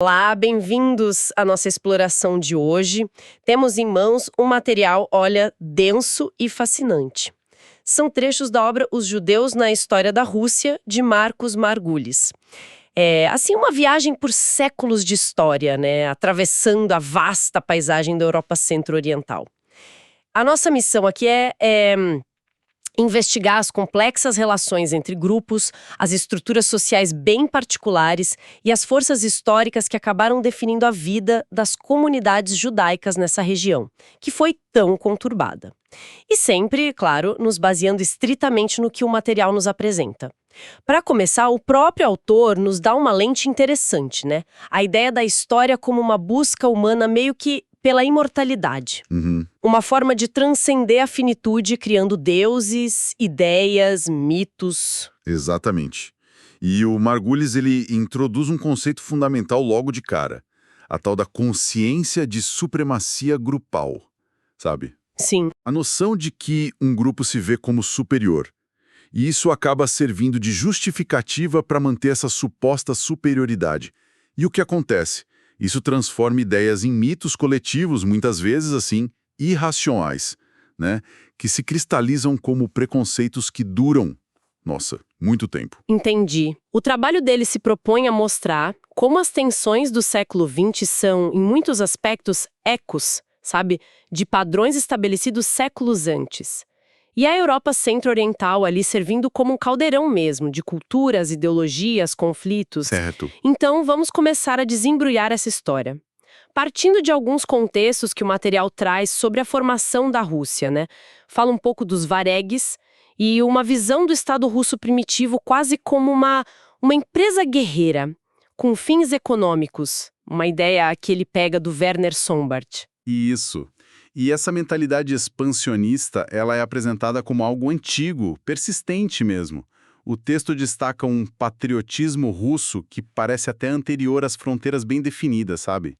Olá, bem-vindos à nossa exploração de hoje. Temos em mãos um material, olha, denso e fascinante. São trechos da obra Os Judeus na História da Rússia, de Marcos Margulis. Assim, uma viagem por séculos de história, né, atravessando a vasta paisagem da Europa Centro-Oriental. A nossa missão aqui é investigar as complexas relações entre grupos, as estruturas sociais bem particulares e as forças históricas que acabaram definindo a vida das comunidades judaicas nessa região, que foi tão conturbada. E sempre, claro, nos baseando estritamente no que o material nos apresenta. Para começar, o próprio autor nos dá uma lente interessante, né? A ideia da história como uma busca humana meio que pela imortalidade. Uma forma de transcender a finitude, criando deuses, ideias, mitos. Exatamente. E o Margulis, ele introduz um conceito fundamental logo de cara, a tal da consciência de supremacia grupal, sabe? Sim, A noção de que um grupo se vê como superior. E isso acaba servindo de justificativa para manter essa suposta superioridade. E o que acontece? Isso transforma ideias em mitos coletivos, muitas vezes, assim, irracionais, né? Que se cristalizam como preconceitos que duram, nossa, muito tempo. entendi. O trabalho dele se propõe a mostrar como as tensões do século XX são, em muitos aspectos, ecos, sabe, de padrões estabelecidos séculos antes. E a Europa Centro-Oriental ali servindo como um caldeirão mesmo, de culturas, ideologias, conflitos. Certo. Então, vamos começar a desembrulhar essa história. Partindo de alguns contextos que o material traz sobre a formação da Rússia, né? Fala um pouco dos varegues e uma visão do Estado russo primitivo quase como uma empresa guerreira, com fins econômicos. Uma ideia que ele pega do Werner Sombart. Isso. E essa mentalidade expansionista, ela é apresentada como algo antigo, persistente mesmo. O texto destaca um patriotismo russo que parece até anterior às fronteiras bem definidas, sabe?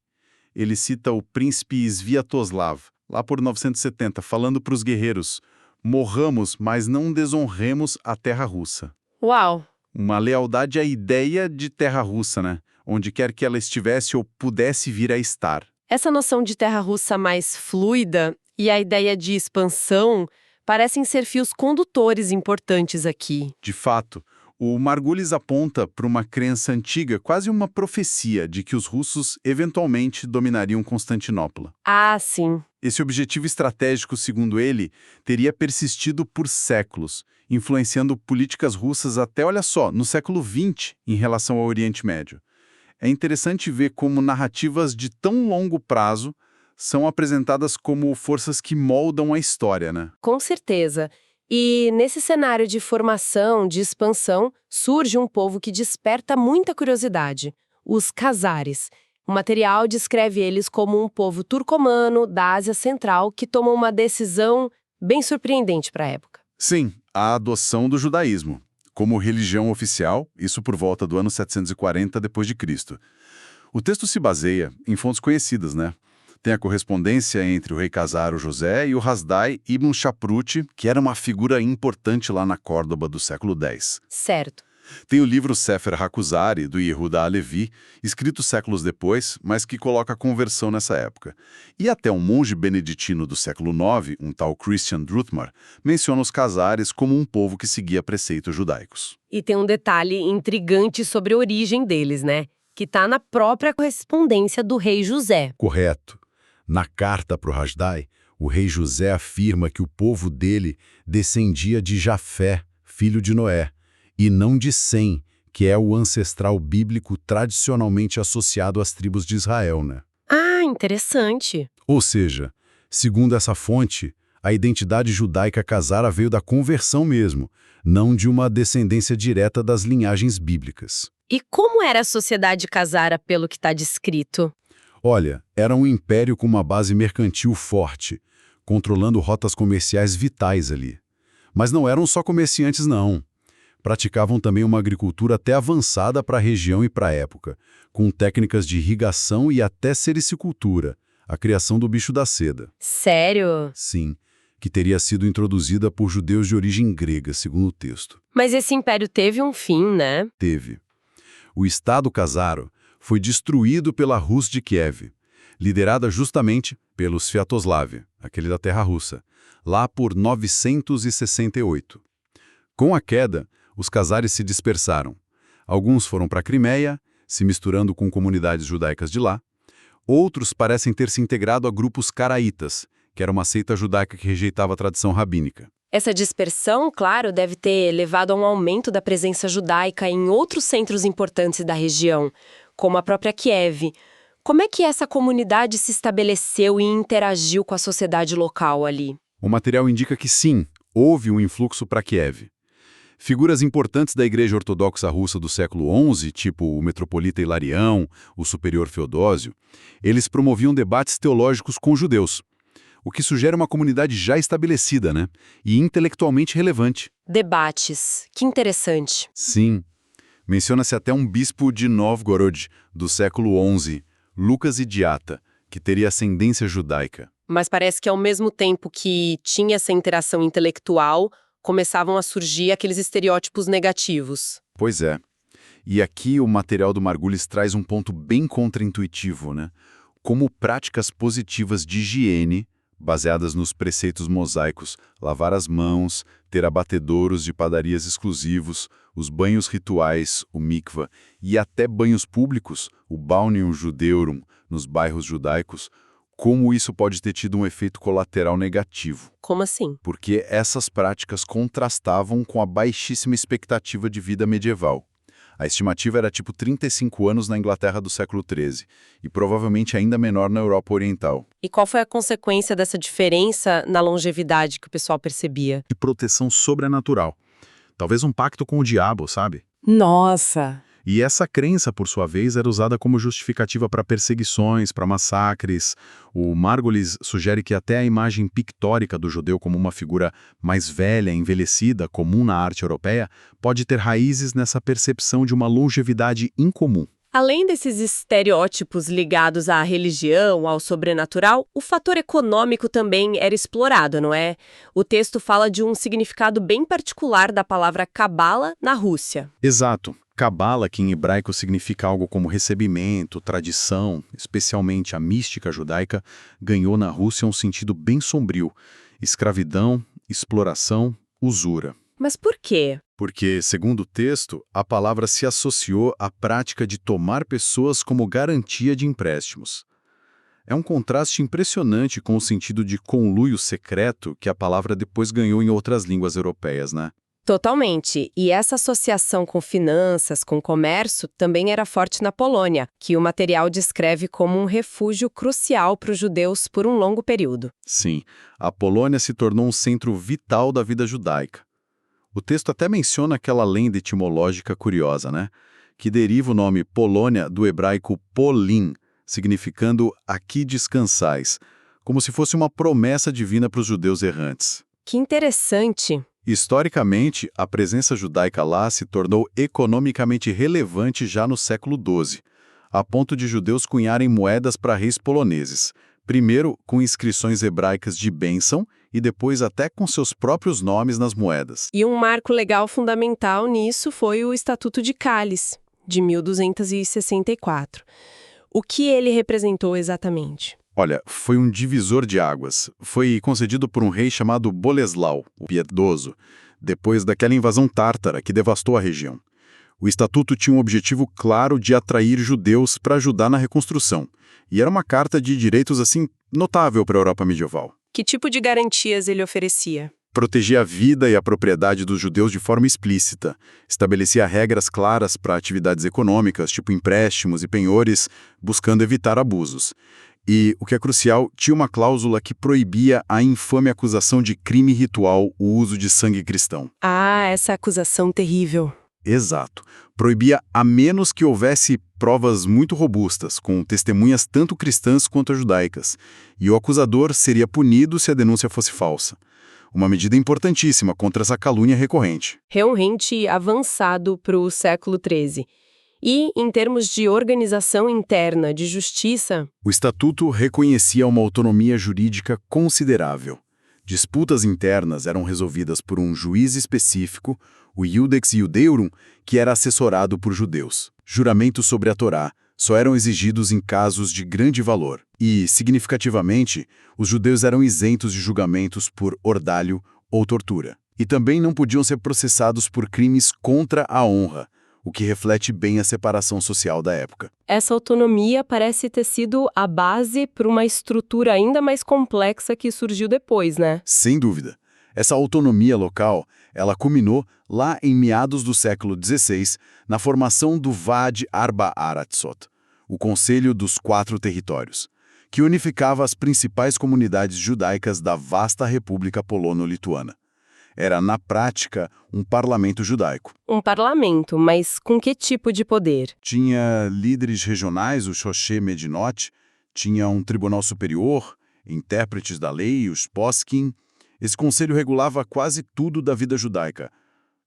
Ele cita o príncipe Sviatoslav, lá por 970, falando para os guerreiros: morramos, mas não desonremos a terra russa. Uau! Uma lealdade à ideia de terra russa, né? Onde quer que ela estivesse ou pudesse vir a estar. Essa noção de terra russa mais fluida e a ideia de expansão parecem ser fios condutores importantes aqui. De fato, o Margulis aponta para uma crença antiga, quase uma profecia, de que os russos eventualmente dominariam Constantinopla. Ah, sim. Esse objetivo estratégico, segundo ele, teria persistido por séculos, influenciando políticas russas até, olha só, no século XX em relação ao Oriente Médio. É interessante ver como narrativas de tão longo prazo são apresentadas como forças que moldam a história, né? Com certeza. E nesse cenário de formação, de expansão, surge um povo que desperta muita curiosidade: os Khazares. O material descreve eles como um povo turcomano da Ásia Central que toma uma decisão bem surpreendente para a época. Sim, a adoção do judaísmo como religião oficial, isso por volta do ano 740 d.C. O texto se baseia em fontes conhecidas, né? Tem a correspondência entre o rei Khazar, o José, e o Hasdai ibn Shaprut, que era uma figura importante lá na Córdoba do século X. Certo. Tem o livro Sefer HaKuzari, do Yehuda Halevi, escrito séculos depois, mas que coloca a conversão nessa época. E até um monge beneditino do século IX, um tal Christian Druthmar, menciona os Khazares como um povo que seguia preceitos judaicos. E tem um detalhe intrigante sobre a origem deles, né? Que está na própria correspondência do rei José. Correto. Na carta para o Hasdai, o rei José afirma que o povo dele descendia de Jafé, filho de Noé, e não de Sem, que é o ancestral bíblico tradicionalmente associado às tribos de Israel, né? Ah, interessante. Ou seja, segundo essa fonte, a identidade judaica khazara veio da conversão mesmo, não de uma descendência direta das linhagens bíblicas. E como era a sociedade khazara pelo que está descrito? Olha, era um império com uma base mercantil forte, controlando rotas comerciais vitais ali. Mas não eram só comerciantes, não. Praticavam também uma agricultura até avançada para a região e para a época, com técnicas de irrigação e até sericicultura, a criação do bicho da seda. Sério? Sim, que teria sido introduzida por judeus de origem grega, segundo o texto. Mas esse império teve um fim, né? Teve. O Estado khazaro foi destruído pela Rus de Kiev, liderada justamente pelos Sviatoslav, aquele da terra russa, lá por 968. Com a queda, os cazares se dispersaram. Alguns foram para a Crimeia, se misturando com comunidades judaicas de lá. Outros parecem ter se integrado a grupos caraítas, que era uma seita judaica que rejeitava a tradição rabínica. Essa dispersão, claro, deve ter levado a um aumento da presença judaica em outros centros importantes da região, como a própria Kiev. Como é que essa comunidade se estabeleceu e interagiu com a sociedade local ali? O material indica que sim, houve um influxo para Kiev. Figuras importantes da Igreja Ortodoxa Russa do século XI, tipo o metropolita Hilarião, o superior Feodósio, eles promoviam debates teológicos com judeus, o que sugere uma comunidade já estabelecida, né? E intelectualmente relevante. Debates. Que interessante. Sim. Menciona-se até um bispo de Novgorod, do século XI, Lucas Idiata, que teria ascendência judaica. Mas parece que ao mesmo tempo que tinha essa interação intelectual, começavam a surgir aqueles estereótipos negativos. Pois é. E aqui o material do Margulis traz um ponto bem contraintuitivo, né? Como práticas positivas de higiene, baseadas nos preceitos mosaicos, lavar as mãos, ter abatedouros de padarias exclusivos, os banhos rituais, o mikvah, e até banhos públicos, o balneum judeurum, nos bairros judaicos, como isso pode ter tido um efeito colateral negativo. Como assim? Porque essas práticas contrastavam com a baixíssima expectativa de vida medieval. A estimativa era tipo 35 anos na Inglaterra do século XIII, e provavelmente ainda menor na Europa Oriental. E qual foi a consequência dessa diferença na longevidade que o pessoal percebia? De proteção sobrenatural. Talvez um pacto com o diabo, sabe? Nossa! E essa crença, por sua vez, era usada como justificativa para perseguições, para massacres. O Margulis sugere que até a imagem pictórica do judeu como uma figura mais velha, envelhecida, comum na arte europeia, pode ter raízes nessa percepção de uma longevidade incomum. Além desses estereótipos ligados à religião, ao sobrenatural, o fator econômico também era explorado, não é? O texto fala de um significado bem particular da palavra cabala na Rússia. Exato. Cabala, que em hebraico significa algo como recebimento, tradição, especialmente a mística judaica, ganhou na Rússia um sentido bem sombrio: escravidão, exploração, usura. Mas por quê? Porque, segundo o texto, a palavra se associou à prática de tomar pessoas como garantia de empréstimos. É um contraste impressionante com o sentido de conluio secreto que a palavra depois ganhou em outras línguas europeias, né? Totalmente. E essa associação com finanças, com comércio, também era forte na Polônia, que o material descreve como um refúgio crucial para os judeus por um longo período. Sim, a Polônia se tornou um centro vital da vida judaica. O texto até menciona aquela lenda etimológica curiosa, né? Que deriva o nome Polônia do hebraico Polin, significando aqui descansais, como se fosse uma promessa divina para os judeus errantes. Que interessante! Historicamente, a presença judaica lá se tornou economicamente relevante já no século XII, a ponto de judeus cunharem moedas para reis poloneses, primeiro com inscrições hebraicas de bênção e depois até com seus próprios nomes nas moedas. E um marco legal fundamental nisso foi o Estatuto de Cales, de 1264. O que ele representou exatamente? Olha, foi um divisor de águas. Foi concedido por um rei chamado Boleslau, o Piedoso, depois daquela invasão tártara que devastou a região. O estatuto tinha um objetivo claro de atrair judeus para ajudar na reconstrução, e era uma carta de direitos, assim, notável para a Europa medieval. Que tipo de garantias ele oferecia? Protegia a vida e a propriedade dos judeus de forma explícita, estabelecia regras claras para atividades econômicas, tipo empréstimos e penhores, buscando evitar abusos. E, o que é crucial, tinha uma cláusula que proibia a infame acusação de crime ritual o uso de sangue cristão. Ah, essa acusação terrível. Exato. Proibia a menos que houvesse provas muito robustas, com testemunhas tanto cristãs quanto judaicas, e o acusador seria punido se a denúncia fosse falsa. Uma medida importantíssima contra essa calúnia recorrente. Realmente avançado para o século XIII. E, em termos de organização interna de justiça, o estatuto reconhecia uma autonomia jurídica considerável. Disputas internas eram resolvidas por um juiz específico, o Iudex Iudeurum, que era assessorado por judeus. Juramentos sobre a Torá, Só eram exigidos em casos de grande valor. E, significativamente, os judeus eram isentos de julgamentos por ordalho ou tortura. E também não podiam ser processados por crimes contra a honra, o que reflete bem a separação social da época. Essa autonomia parece ter sido a base para uma estrutura ainda mais complexa que surgiu depois, né? Sem dúvida. Essa autonomia local, ela culminou lá em meados do século XVI, na formação do Vaad Arba Aratzot, o Conselho dos Quatro Territórios, que unificava as principais comunidades judaicas da vasta República Polono-Lituana. Era, na prática, um parlamento judaico. Um parlamento, mas com que tipo de poder? Tinha líderes regionais, o Shoshé Medinot, tinha um tribunal superior, intérpretes da lei, os poskim. Esse conselho regulava quase tudo da vida judaica.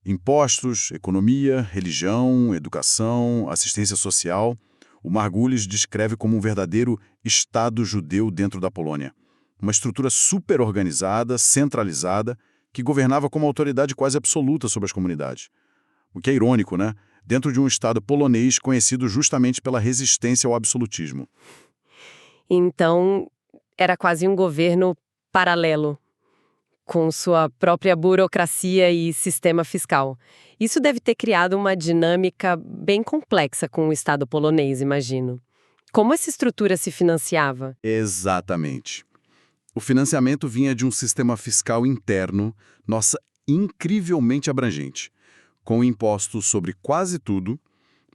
Impostos, economia, religião, educação, assistência social. O Margulis descreve como um verdadeiro Estado judeu dentro da Polônia. Uma estrutura super organizada, centralizada, que governava como autoridade quase absoluta sobre as comunidades. O que é irônico, né? Dentro de um Estado polonês conhecido justamente pela resistência ao absolutismo. Então, era quase um governo paralelo, com sua própria burocracia e sistema fiscal. Isso deve ter criado uma dinâmica bem complexa com o Estado polonês, imagino. Como essa estrutura se financiava? Exatamente. O financiamento vinha de um sistema fiscal interno, incrivelmente abrangente, com impostos sobre quase tudo,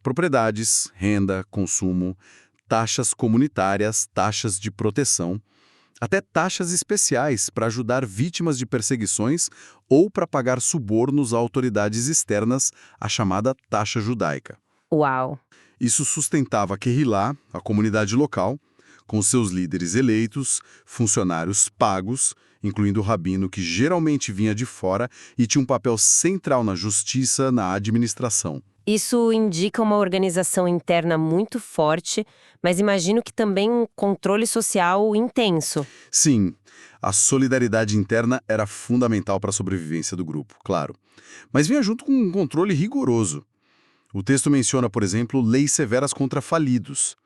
propriedades, renda, consumo, taxas comunitárias, taxas de proteção, até taxas especiais para ajudar vítimas de perseguições ou para pagar subornos a autoridades externas, a chamada taxa judaica. Uau! Isso sustentava a Kehilá, a comunidade local, com seus líderes eleitos, funcionários pagos, incluindo o rabino que geralmente vinha de fora e tinha um papel central na justiça, na administração. Isso indica uma organização interna muito forte, mas imagino que também um controle social intenso. Sim, a solidariedade interna era fundamental para a sobrevivência do grupo, claro. Mas vinha junto com um controle rigoroso. O texto menciona, por exemplo, leis severas contra falidos,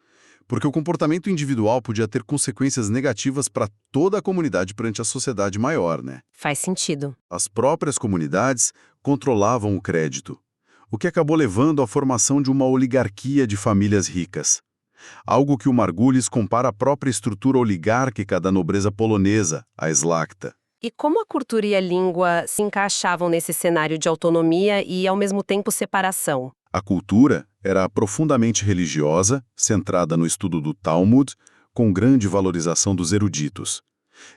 porque o comportamento individual podia ter consequências negativas para toda a comunidade perante a sociedade maior, né? Faz sentido. As próprias comunidades controlavam o crédito, o que acabou levando à formação de uma oligarquia de famílias ricas. Algo que o Margulis compara à própria estrutura oligárquica da nobreza polonesa, a Szlachta. E como a cultura e a língua se encaixavam nesse cenário de autonomia e, ao mesmo tempo, separação? A cultura era profundamente religiosa, centrada no estudo do Talmud, com grande valorização dos eruditos.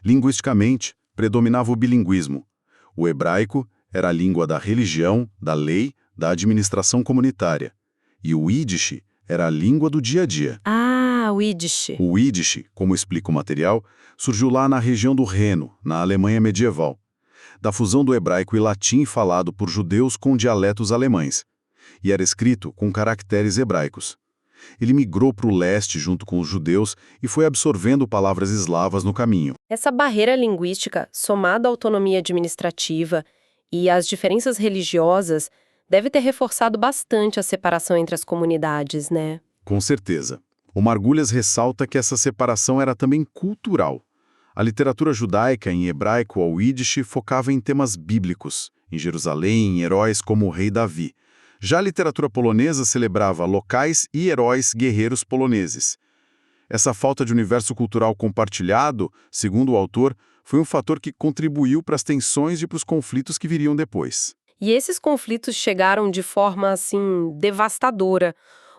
Linguisticamente, predominava o bilinguismo. O hebraico era a língua da religião, da lei, da administração comunitária. E o Yiddish era a língua do dia a dia. Ah, o Yiddish. O Yiddish, como explica o material, surgiu lá na região do Reno, na Alemanha medieval, da fusão do hebraico e latim falado por judeus com dialetos alemães, e era escrito com caracteres hebraicos. Ele migrou para o leste junto com os judeus e foi absorvendo palavras eslavas no caminho. Essa barreira linguística, somada à autonomia administrativa e às diferenças religiosas, deve ter reforçado bastante a separação entre as comunidades, né? Com certeza. O Margulis ressalta que essa separação era também cultural. A literatura judaica, em hebraico ou Yiddish, focava em temas bíblicos, em Jerusalém, em heróis como o rei Davi. Já a literatura polonesa celebrava locais e heróis guerreiros poloneses. Essa falta de universo cultural compartilhado, segundo o autor, foi um fator que contribuiu para as tensões e para os conflitos que viriam depois. E esses conflitos chegaram de forma, assim, devastadora.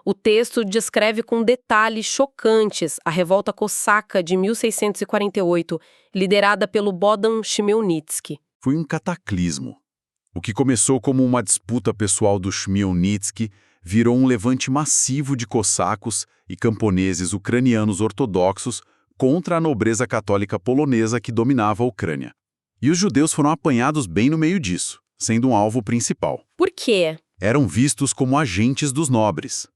O texto descreve com detalhes chocantes a revolta cosaca de 1648, liderada pelo Bohdan Chmielnicki. Foi um cataclismo. O que começou como uma disputa pessoal do Chmielnicki virou um levante massivo de cossacos e camponeses ucranianos ortodoxos contra a nobreza católica polonesa que dominava a Ucrânia. E os judeus foram apanhados bem no meio disso, sendo um alvo principal. Por quê? Eram vistos como agentes dos nobres,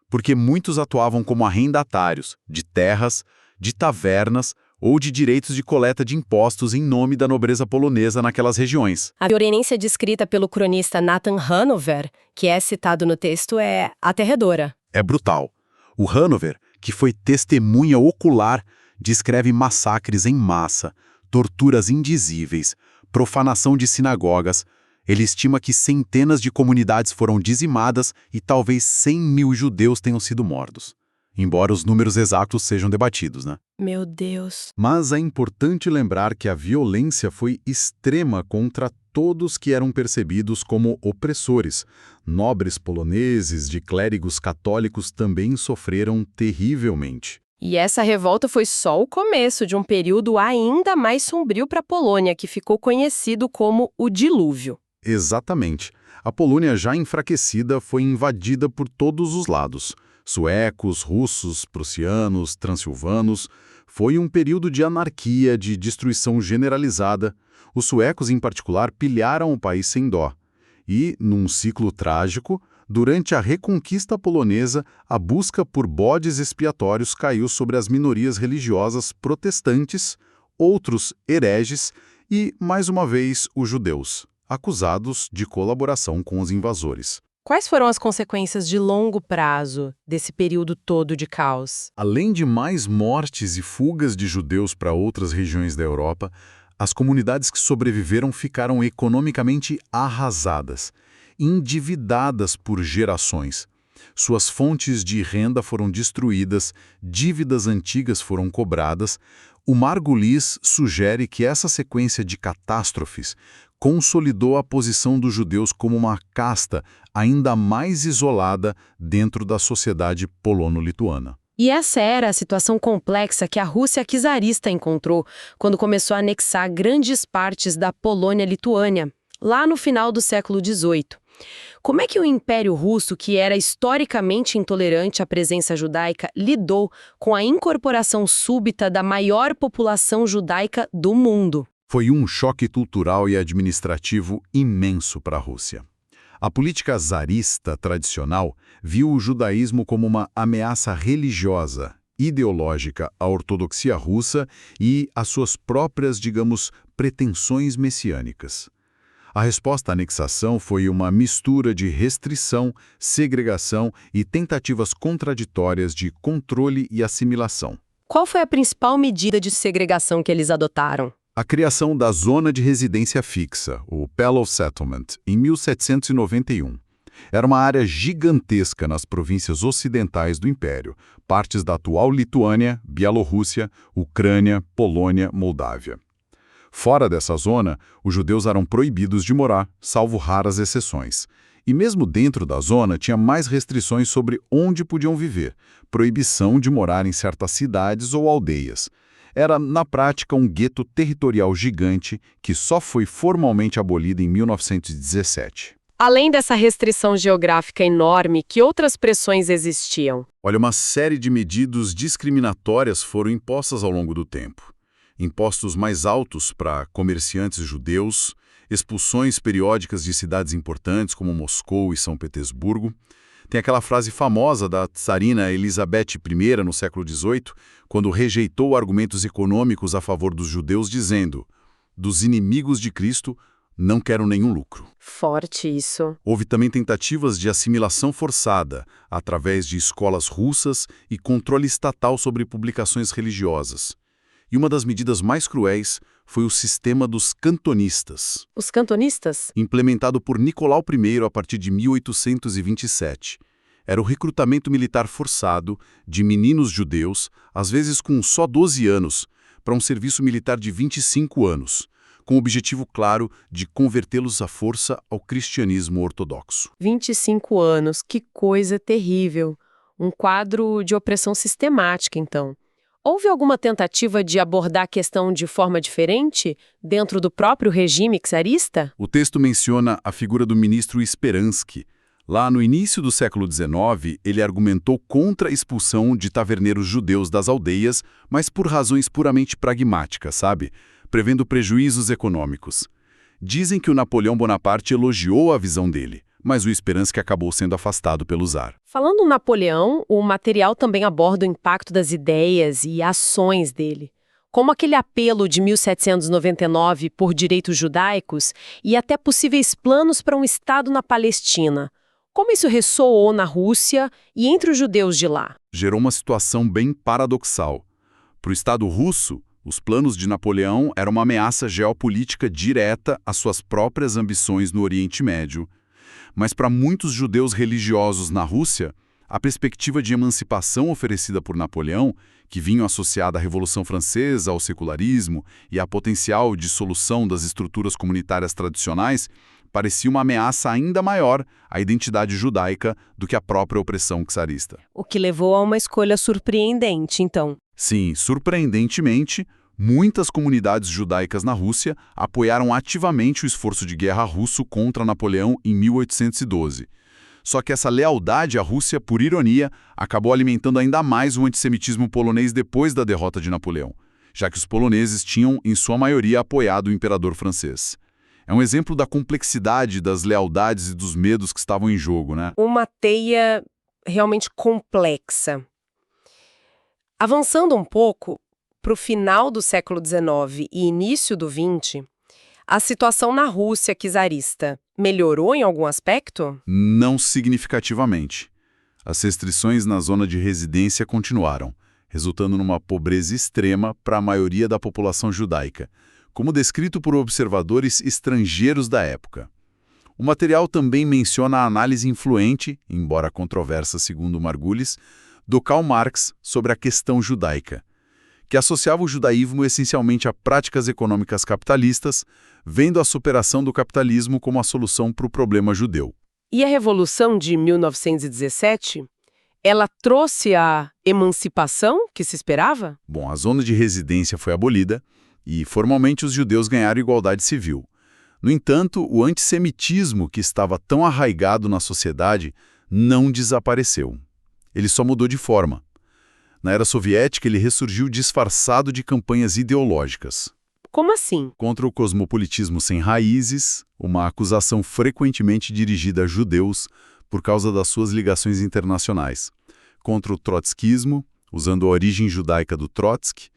porque muitos atuavam como arrendatários de terras, de tavernas ou de direitos de coleta de impostos em nome da nobreza polonesa naquelas regiões. A violência descrita pelo cronista Nathan Hanover, que é citado no texto, é aterradora. É brutal. O Hanover, que foi testemunha ocular, descreve massacres em massa, torturas indizíveis, profanação de sinagogas. Ele estima que centenas de comunidades foram dizimadas e talvez 100 mil judeus tenham sido mortos. Embora os números exatos sejam debatidos, né? Meu Deus. Mas é importante lembrar que a violência foi extrema contra todos que eram percebidos como opressores. Nobres poloneses de clérigos católicos também sofreram terrivelmente. E essa revolta foi só o começo de um período ainda mais sombrio para a Polônia, que ficou conhecido como o Dilúvio. Exatamente. A Polônia, já enfraquecida, foi invadida por todos os lados. Suecos, russos, prussianos, transilvanos. Foi um período de anarquia, de destruição generalizada. Os suecos, em particular, pilharam o país sem dó. E, num ciclo trágico, durante a reconquista polonesa, a busca por bodes expiatórios caiu sobre as minorias religiosas protestantes, outros hereges e, mais uma vez, os judeus, acusados de colaboração com os invasores. Quais foram as consequências de longo prazo desse período todo de caos? Além de mais mortes e fugas de judeus para outras regiões da Europa, as comunidades que sobreviveram ficaram economicamente arrasadas, endividadas por gerações. Suas fontes de renda foram destruídas, dívidas antigas foram cobradas. O Margulis sugere que essa sequência de catástrofes consolidou a posição dos judeus como uma casta ainda mais isolada dentro da sociedade polono-lituana. E essa era a situação complexa que a Rússia czarista encontrou quando começou a anexar grandes partes da Polônia-Lituânia, lá no final do século XVIII. Como é que o Império Russo, que era historicamente intolerante à presença judaica, lidou com a incorporação súbita da maior população judaica do mundo? Foi um choque cultural e administrativo imenso para a Rússia. A política czarista tradicional viu o judaísmo como uma ameaça religiosa, ideológica à ortodoxia russa e às suas próprias, digamos, pretensões messiânicas. A resposta à anexação foi uma mistura de restrição, segregação e tentativas contraditórias de controle e assimilação. Qual foi a principal medida de segregação que eles adotaram? A criação da Zona de Residência Fixa, o Pale of Settlement, em 1791. Era uma área gigantesca nas províncias ocidentais do Império, partes da atual Lituânia, Bielorrússia, Ucrânia, Polônia, Moldávia. Fora dessa zona, os judeus eram proibidos de morar, salvo raras exceções. E mesmo dentro da zona, tinha mais restrições sobre onde podiam viver, proibição de morar em certas cidades ou aldeias. Era, na prática, um gueto territorial gigante que só foi formalmente abolido em 1917. Além dessa restrição geográfica enorme, que outras pressões existiam? Olha, uma série de medidas discriminatórias foram impostas ao longo do tempo. Impostos mais altos para comerciantes judeus, expulsões periódicas de cidades importantes como Moscou e São Petersburgo. Tem aquela frase famosa da tsarina Elizabeth I no século XVIII, quando rejeitou argumentos econômicos a favor dos judeus, dizendo: dos inimigos de Cristo não quero nenhum lucro. Forte isso. Houve também tentativas de assimilação forçada, através de escolas russas e controle estatal sobre publicações religiosas. E uma das medidas mais cruéis foi o sistema dos cantonistas. Os cantonistas? Implementado por Nicolau I a partir de 1827. Era o recrutamento militar forçado de meninos judeus, às vezes com só 12 anos, para um serviço militar de 25 anos, com o objetivo claro de convertê-los à força ao cristianismo ortodoxo. 25 anos, que coisa terrível. Um quadro de opressão sistemática, então. Houve alguma tentativa de abordar a questão de forma diferente dentro do próprio regime czarista? O texto menciona a figura do ministro Speransky. Lá no início do século XIX, ele argumentou contra a expulsão de taverneiros judeus das aldeias, mas por razões puramente pragmáticas, sabe? Prevendo prejuízos econômicos. Dizem que o Napoleão Bonaparte elogiou a visão dele, mas o Speransky acabou sendo afastado pelo czar. Falando em Napoleão, o material também aborda o impacto das ideias e ações dele, como aquele apelo de 1799 por direitos judaicos e até possíveis planos para um Estado na Palestina. Como isso ressoou na Rússia e entre os judeus de lá? Gerou uma situação bem paradoxal. Para o Estado russo, os planos de Napoleão eram uma ameaça geopolítica direta às suas próprias ambições no Oriente Médio. Mas para muitos judeus religiosos na Rússia, a perspectiva de emancipação oferecida por Napoleão, que vinha associada à Revolução Francesa, ao secularismo e à potencial dissolução das estruturas comunitárias tradicionais, parecia uma ameaça ainda maior à identidade judaica do que a própria opressão czarista. O que levou a uma escolha surpreendente, então. Sim, surpreendentemente, muitas comunidades judaicas na Rússia apoiaram ativamente o esforço de guerra russo contra Napoleão em 1812. Só que essa lealdade à Rússia, por ironia, acabou alimentando ainda mais o antissemitismo polonês depois da derrota de Napoleão, já que os poloneses tinham, em sua maioria, apoiado o imperador francês. É um exemplo da complexidade das lealdades e dos medos que estavam em jogo, né? Uma teia realmente complexa. Avançando um pouco, para o final do século XIX e início do XX, a situação na Rússia czarista melhorou em algum aspecto? Não significativamente. As restrições na zona de residência continuaram, resultando numa pobreza extrema para a maioria da população judaica, como descrito por observadores estrangeiros da época. O material também menciona a análise influente, embora controversa segundo Margulis, do Karl Marx sobre a questão judaica, que associava o judaísmo essencialmente a práticas econômicas capitalistas, vendo a superação do capitalismo como a solução para o problema judeu. E a Revolução de 1917, ela trouxe a emancipação que se esperava? Bom, a zona de residência foi abolida e, formalmente, os judeus ganharam igualdade civil. No entanto, o antissemitismo que estava tão arraigado na sociedade não desapareceu. Ele só mudou de forma. Na era soviética, ele ressurgiu disfarçado de campanhas ideológicas. Como assim? Contra o cosmopolitismo sem raízes, uma acusação frequentemente dirigida a judeus por causa das suas ligações internacionais. Contra o trotskismo, usando a origem judaica do Trotsky,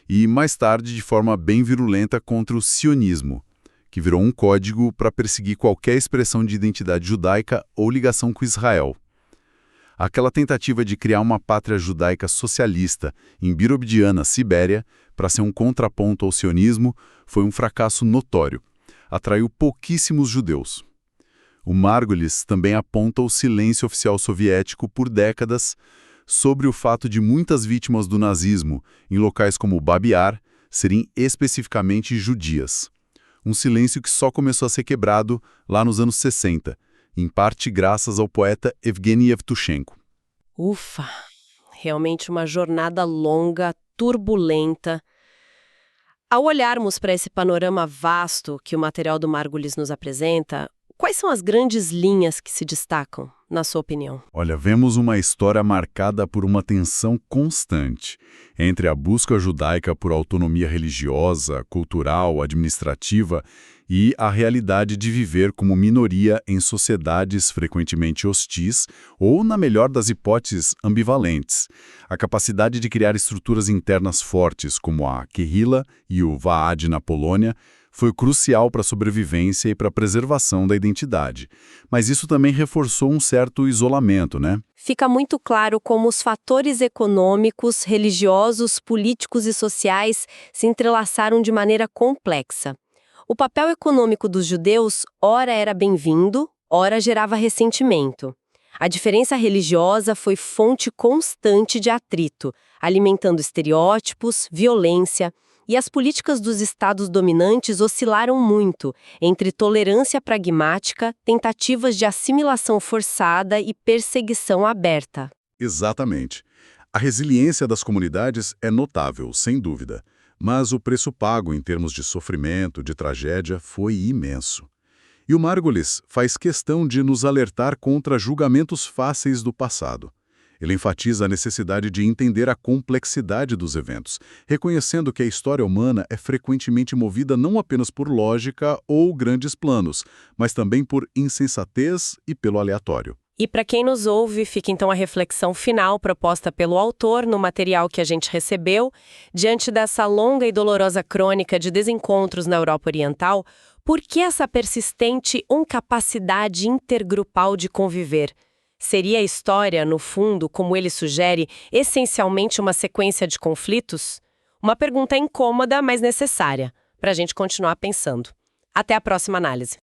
e mais tarde, de forma bem virulenta, contra o sionismo, que virou um código para perseguir qualquer expressão de identidade judaica ou ligação com Israel. Aquela tentativa de criar uma pátria judaica socialista em Birobidzhana, Sibéria, para ser um contraponto ao sionismo, foi um fracasso notório. Atraiu pouquíssimos judeus. O Margulis também aponta o silêncio oficial soviético por décadas sobre o fato de muitas vítimas do nazismo, em locais como Babi Yar, serem especificamente judias. Um silêncio que só começou a ser quebrado lá nos anos 60, em parte graças ao poeta Evgeny Yevtushenko. Ufa! Realmente uma jornada longa, turbulenta. Ao olharmos para esse panorama vasto que o material do Margulis nos apresenta, quais são as grandes linhas que se destacam, na sua opinião? Olha, vemos uma história marcada por uma tensão constante entre a busca judaica por autonomia religiosa, cultural, administrativa e a realidade de viver como minoria em sociedades frequentemente hostis ou, na melhor das hipóteses, ambivalentes. A capacidade de criar estruturas internas fortes, como a Kehila e o Vaad na Polônia, foi crucial para a sobrevivência e para a preservação da identidade. Mas isso também reforçou um certo isolamento, né? Fica muito claro como os fatores econômicos, religiosos, políticos e sociais se entrelaçaram de maneira complexa. O papel econômico dos judeus ora era bem-vindo, ora gerava ressentimento. A diferença religiosa foi fonte constante de atrito, alimentando estereótipos, violência, e as políticas dos estados dominantes oscilaram muito entre tolerância pragmática, tentativas de assimilação forçada e perseguição aberta. Exatamente. A resiliência das comunidades é notável, sem dúvida. Mas o preço pago em termos de sofrimento, de tragédia, foi imenso. E o Margulis faz questão de nos alertar contra julgamentos fáceis do passado. Ele enfatiza a necessidade de entender a complexidade dos eventos, reconhecendo que a história humana é frequentemente movida não apenas por lógica ou grandes planos, mas também por insensatez e pelo aleatório. E para quem nos ouve, fica então a reflexão final proposta pelo autor no material que a gente recebeu. Diante dessa longa e dolorosa crônica de desencontros na Europa Oriental, Por que essa persistente incapacidade intergrupal de conviver? Seria a história, no fundo, como ele sugere, essencialmente uma sequência de conflitos? Uma pergunta incômoda, mas necessária, para a gente continuar pensando. Até a próxima análise.